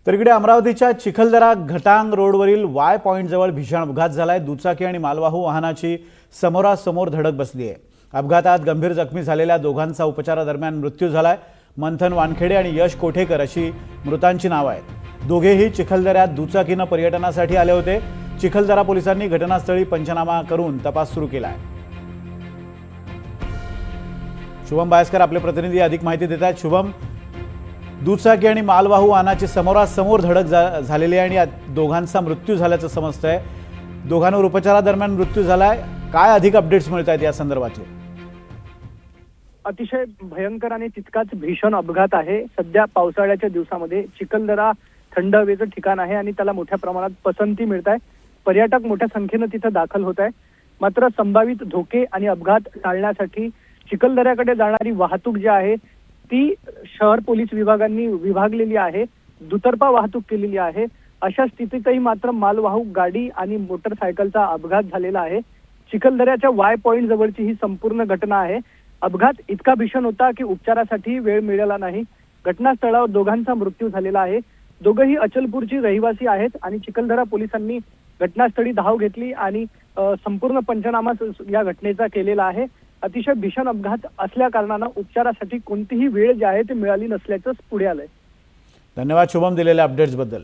तर इकडे अमरावतीच्या चिखलदरा घटांग रोडवरील वाय पॉइंट जवळ भीषण अपघात झालाय। दुचाकी आणि मालवाहू वाहनाची समोरासमोर धडक बसली आहे। अपघातात गंभीर जखमी झालेल्या दोघांचा उपचारादरम्यान मृत्यू झालाय। मंथन वानखेडे आणि यश कोठेकर अशी मृतांची नावे आहेत। दोघेही चिखलदऱ्यात दुचाकीने पर्यटनासाठी आले होते। चिखलदरा पोलिसांनी घटनास्थळी पंचनामा करून तपास सुरू केला आहे। शुभम बायस्कर आपले प्रतिनिधी अधिक माहिती देत आहेत। शुभम, दुचाकी आणि मालवाहू वाहनाची समोरासमोर धडक झालेली आहे आणि दोघांचा मृत्यू झाल्याचं समजतंय। दोघांवर उपचारादरम्यान मृत्यू झालाय। काय अधिक अपडेट्स मिळत आहेत या संदर्भाचे? अतिशय भयंकर आणि तितकाच भीषण अपघात आहे। सध्या पावसाळ्याच्या दिवसामध्ये चिखलदरा थंड हवेचं ठिकाण आहे आणि त्याला मोठ्या प्रमाणात पसंती मिळत आहे। पर्यटक मोठ्या संख्येने तिथे दाखल होत आहे। मात्र संभावित धोके आणि अपघात टाळण्यासाठी चिखलदऱ्याकडे जाणारी वाहतूक जी आहे ती शहर पोलीस विभागांनी विभागलेली आहे। दुतर्फा वाहतूक केलेली आहे। अशा स्थितीतही मात्र मालवाहू गाडी आणि मोटरसायकलचा अपघात झालेला आहे। चिखलदऱ्याच्या वाय पॉइंट जवळची ही संपूर्ण घटना आहे। अपघात इतका भीषण होता की उपचारासाठी वेळ मिळाला नाही। घटनास्थळावर दोघांचा मृत्यू झालेला आहे। दोघेही अचलपूरची रहिवासी आहेत आणि चिखलदरा पोलिसांनी घटनास्थळी धाव घेतली आणि संपूर्ण पंचनामा या घटनेचा केलेला आहे। अतिशय भीषण अपघात असल्या कारणाने उपचारासाठी कोणतीही वेळ जी आहे ती मिळाली नसल्याचं पुढे आलंय। धन्यवाद शुभम दिलेल्या अपडेट्स बद्दल।